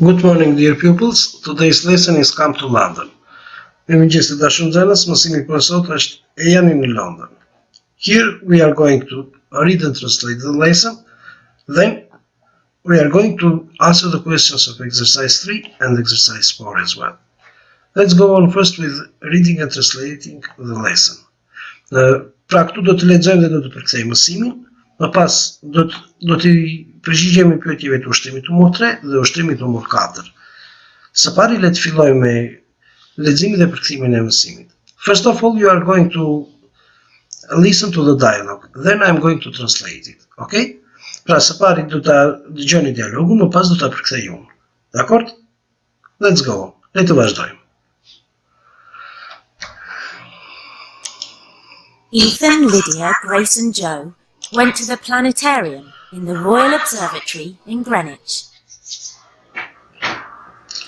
Good morning, dear pupils. Today's lesson is Come to London. Mirëmëngjes të dashur nxënës, mësimi për sot është e jani në London. Here we are going to read and translate the lesson. Then we are going to answer the questions of exercise 3 and exercise 4 as well. Let's go on first with reading and translating the lesson. Pra këtu do të lexojmë dhe do të përkthejmë mësimin. Më pas do të përgjigjemi pyetjeve të ushtrimit numër 3 dhe ushtrimit numër 4. Së pari le të fillojmë me leximin dhe përkthimin e mësimit. First of all, you are going to listen to the dialogue. Then I am going to translate it. Okay? Pra së pari do ta dëgjoni dialogun, më pas do ta përkthej unë. Dakor? Let's go on. Le të vazhdojmë. Ethan, Lydia, Grace and Joe went to the planetarium in the Royal Observatory in Greenwich.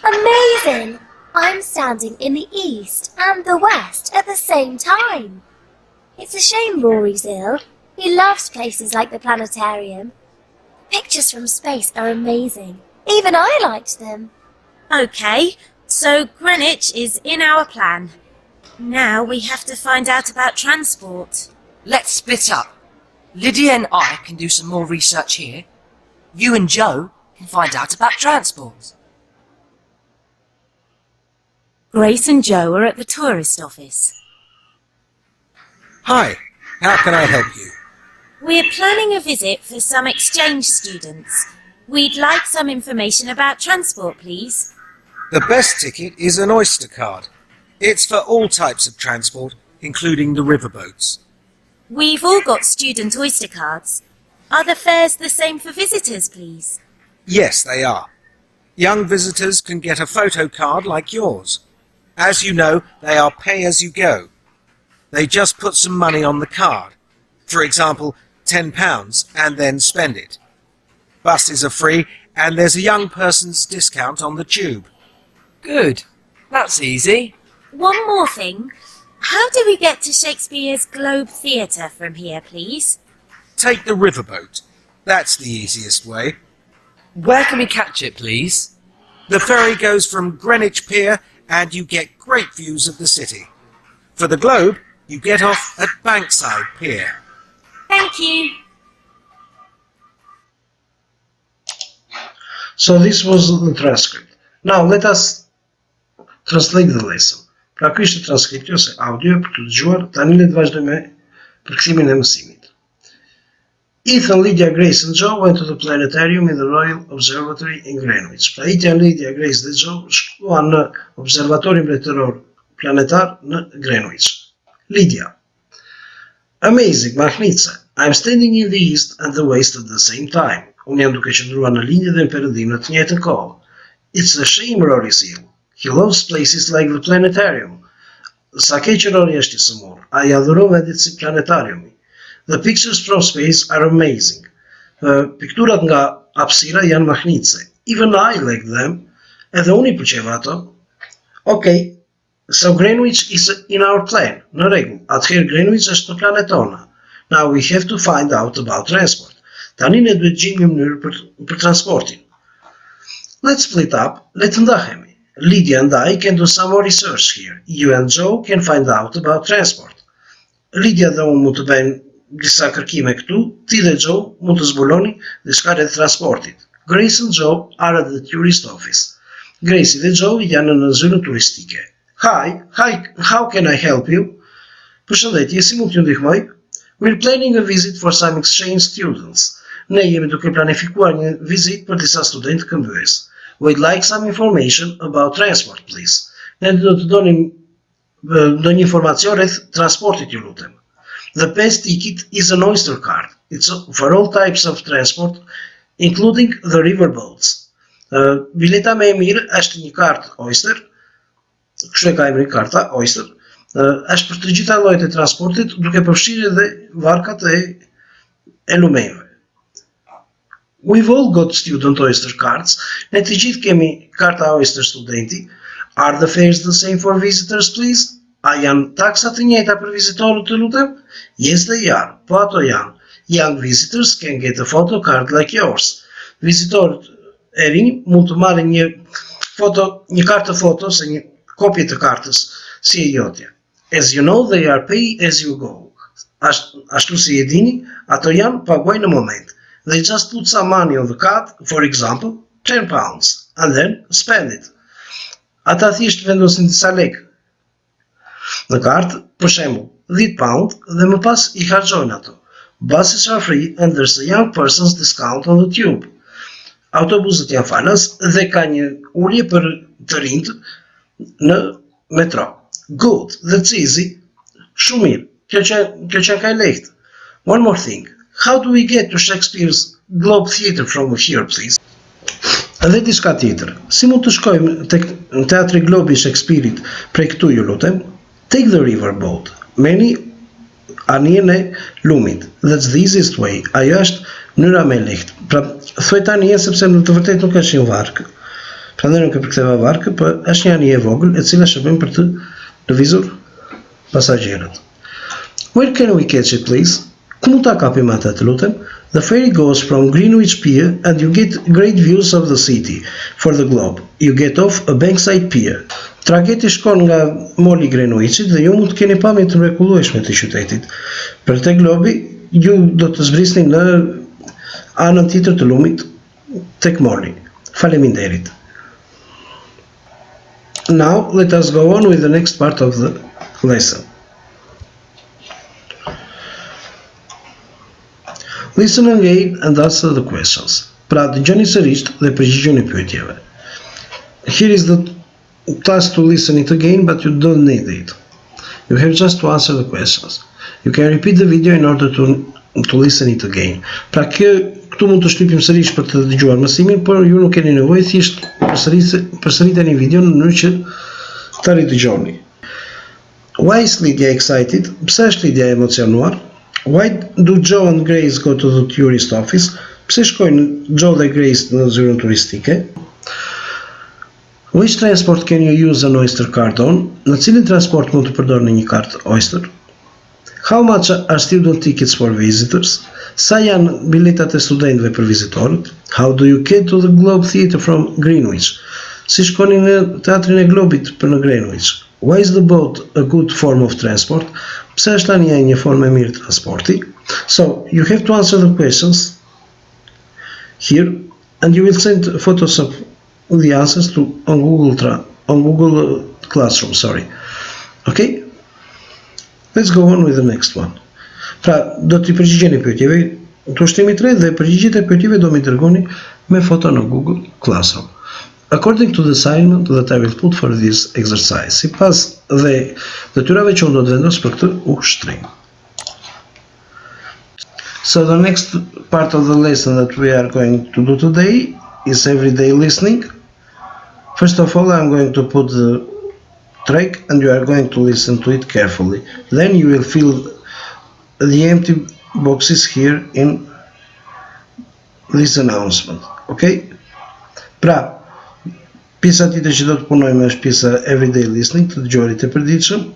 Amazing! I'm standing in the east and the west at the same time. It's a shame Rory's ill. He loves places like the planetarium. Pictures from space are amazing. Even I liked them. Okay, so Greenwich is in our plan. Now we have to find out about transport. Let's split up. Lydia and I can do some more research here. You and Joe can find out about transport. Grace and Joe are at the tourist office. Hi, how can I help you? We're planning a visit for some exchange students. We'd like some information about transport, please. The best ticket is an Oyster card. It's for all types of transport, including the riverboats. We've all got student Oyster cards. Are the fares the same for visitors, please? Yes, they are. Young visitors can get a photo card like yours. As you know, they are pay-as-you-go. They just put some money on the card. For example, £10 and then spend it. Buses are free and there's a young person's discount on the tube. Good. That's easy. One more thing. How do we get to Shakespeare's Globe Theatre from here, please? Take the riverboat. That's the easiest way. Where can we catch it, please? The ferry goes from Greenwich Pier and you get great views of the city. For the Globe, you get off at Bankside Pier. Thank you. So this was the transcript. Now let us translate the lesson. Pra ky është transkripti ose audio për të dëgjuar. Tani le të vazhdojmë me përkthimin e mësimit. Ethan, Lydia, Grace and Joe went to the planetarium in the Royal Observatory in Greenwich. Pra Ethan, Lydia, Grace dhe Joe shkuan në observatorin mbretëror planetar në Greenwich. Lydia. Amazing, Mahnitse. I'm standing in the east and the west at the same time. Unë jam duke qëndruar në lindje dhe në perëndim në të njëjtën kohë. It's a shame Rory's ill. He loves places like the planetarium. Sa keq që Rory është i sëmur. Ai adhuron vendit si planetariumi. The pictures from space are amazing. Pikturat nga hapësira janë mahnitse. Even I like them. Edhe unë I pëlqeva ato. Okay, so Greenwich is in our plan. Në rregull, atëherë Greenwich është në planet tona. Now we have to find out about transport. Tani ne duhet gjejmë një mënyrë për transportin. Let's split up. Le të ndahemi. Lydia and I can do some more research here. You and Joe can find out about transport. Lydia dhe unë mund të bëjmë disa kërkime këtu, ti dhe Joe mund të zbuloni diçka rreth transportit. Grace and Joe are at the tourist office. Grace dhe Joe janë në zyrën turistike. Hi, how can I help you? Përshëndetje, si mund t'ju ndihmoj? We're planning a visit for some exchange students. Ne jemi duke planifikuar një vizitë për disa studentë këmbëes. We'd like some information about transport, please. Ne do të donim ndonjë informacion rreth transportit, ju lutem. The best ticket is an Oyster card. It's for all types of transport, including the riverboats. Bileta më e mirë është një kartë Oyster. Kështu e ka emrin karta Oyster. Është për të gjitha llojet e transportit, duke përfshirë edhe varkat e lumejve. We've all got student Oyster cards. Ne të gjithë kemi karta Oyster studenti. Are the fares the same for visitors, please? A janë taksat të njëjta për vizitorët, të lutem? Yes, they are. Po ato janë. Young visitors can get a photo card like yours. Vizitorët e rinj mund të marrë një kartë foto ose një kopje të kartës si e jotja. As you know, they are pay as you go. Ashtu si e dini, ato janë paguaj në moment. They just put some money on the card, for example, £10, and then spend it. Ata thjesht vendosin disa lekë në kartë, për shembull, £10, dhe më pas I harxojnë ato. Buses are free and there's a young person's discount on the tube. Autobuset janë falas dhe ka një ulje për të rinjt në metro. Good, that's easy. Shumë mirë. Kjo që ka e lehtë. One more thing. How do we get to Shakespeare's Globe Theatre from here, please? Dhe diçka tjetër. Si mund të shkojmë tek Teatri Globi I Shakespeare'it prej këtu ju lutem? Take the river boat. Merrni anien e lumit. That's the easiest way. Ajo është mënyra më e lehtë. Pra, thuaj tani sepse në të vërtetë nuk është një vark. Prandaj nuk e përktheva vark, por është një anije e vogël e cila shërben për të lëvizur pasagjerët. Where can we catch it, please? Ku mund ta kapim atë, të lutem? The ferry goes from Greenwich Pier and you get great views of the city for the globe. You get off a bankside pier. Trageti shkon nga moli Greenwichit dhe ju mund të keni pamje të mrekullueshme të qytetit. Për te globi, ju do të zbrisni në anën tjetër të lumit tek moli. Faleminderit. Now let us go on with the next part of the lesson. Listen again and answer the questions. Pra, dëgjoni sërish dhe përgjigjoni pyetjeve. Here is the task to listen it again, but you don't need it. You have just to answer the questions. You can repeat the video in order to listen it again. Pra, këtu mund të shtypim sërish për të dëgjuar mësimin, por ju nuk keni nevojë, thjesht përsëriteni videon në mënyrë që ta ridëgjoni. Why is Lydia excited? Pse është Lydia emocionuar? Why do Joe and Grace go to the tourist office? Pse shkojnë Joe dhe Grace në zyrën turistike? Which transport can you use an Oyster card on? Në cilin transport mund të përdorni një kartë Oyster? How much are student tickets for visitors? Sa janë biletat e studentëve për vizitorët? How do you get to the Globe Theatre from Greenwich? Si shkoni në teatrin e Globit për në Greenwich? Why is the boat a good form of transport? Pse është anija një formë e mirë transporti? So, you have to answer the questions here and you will send photos of the answers on Google Classroom, sorry. Okay? Let's go on with the next one. Pra, do t'i përgjigjeni pyetjeve të ushtimit 3 dhe përgjigjet e pyetjeve do mi dërgoni me foto në Google Classroom. According to the assignment that I will put for this exercise, sipas dhe detyrave që unë do të vendos për këtë ushtrim. So the next part of the lesson that we are going to do today is everyday listening. First of all, I'm going to put the track and you are going to listen to it carefully. Then you will fill the empty boxes here in this announcement. Okay? Pra, pjesa tjetër që do të punojmë është pjesa everyday listening, të dëgjuarit e përditshëm.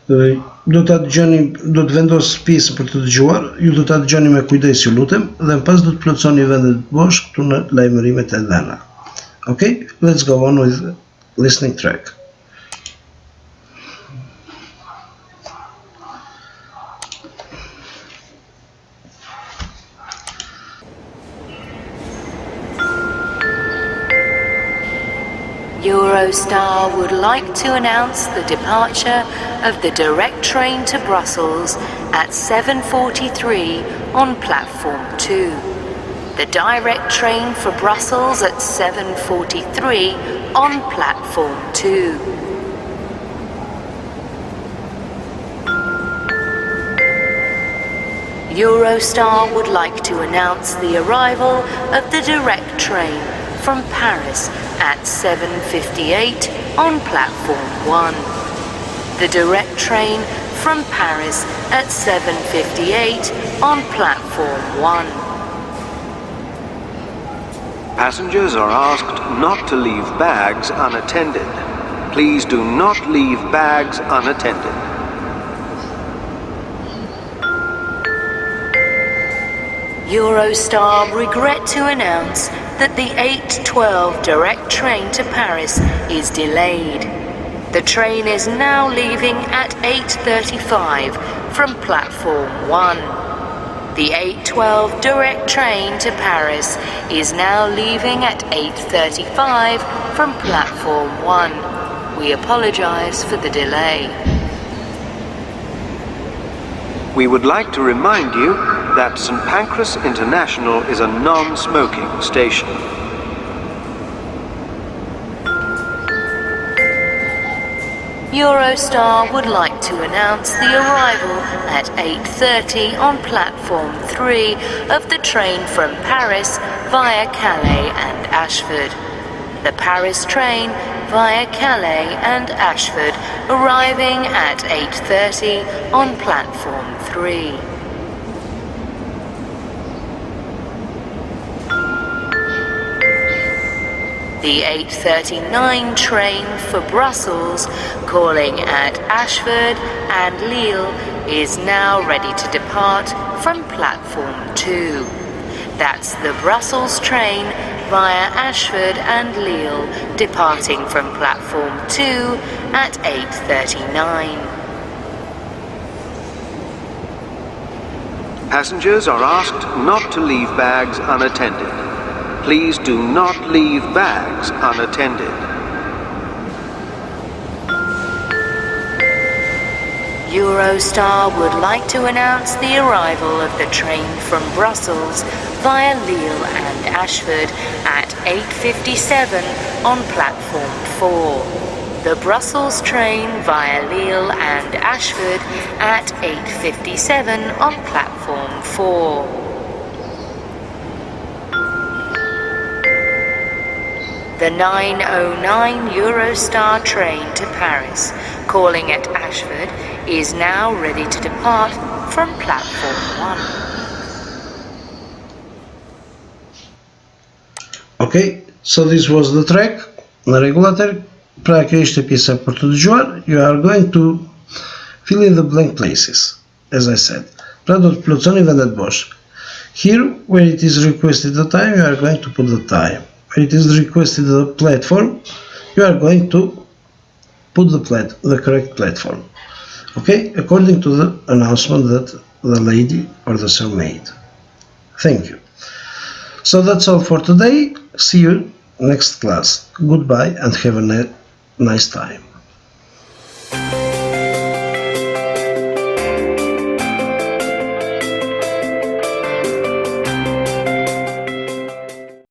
Do të vendos pjesë për të dëgjuar, ju do ta dëgjoni me kujdes, ju lutem, dhe më pas do të plotësoni vendet bosh këtu në lajmërimet e dhëna. Okay, let's go on with listening track. Eurostar would like to announce the departure of the direct train to Brussels at 7:43 on platform 2. The direct train for Brussels at 7:43 on platform 2. Eurostar would like to announce the arrival of the direct train from Paris at 7:58 on platform 1. The direct train from Paris at 7:58 on platform 1. Passengers are asked not to leave bags unattended. Please do not leave bags unattended. Eurostar regret to announce that the 8:12 direct train to Paris is delayed. The train is now leaving at 8:35 from platform 1. The 8:12 direct train to Paris is now leaving at 8:35 from platform 1. We apologize for the delay. We would like to remind you that St. Pancras International is a non-smoking station. Eurostar would like to announce the arrival at 8:30 on platform 3 of the train from Paris via Calais and Ashford. The Paris train via Calais and Ashford arriving at 8:30 on platform 3. The 8:39 train for Brussels, calling at Ashford and Lille, is now ready to depart from platform 2. That's the Brussels train via Ashford and Lille, departing from platform 2 at 8:39. Passengers are asked not to leave bags unattended. Please do not leave bags unattended. Eurostar would like to announce the arrival of the train from Brussels via Lille and Ashford at 8:57 on platform 4. The Brussels train via Lille and Ashford at 8:57 on platform 4. The 9:09 Eurostar train to Paris, calling at Ashford, is now ready to depart from platform 1. Okay, so this was the track në rregullator. Pra kjo ishte pjesa për të dëgjuar. You are going to fill in the blank places, as I said. Pra do të plotësoni vendet bosh. Here, where it is requested the time, you are going to put the time. Where it is requested the platform, you are going to put the correct platform. Okay, according to the announcement that the lady or the sir made. Thank you. So that's all for today. See you next class. Goodbye and have a nice time.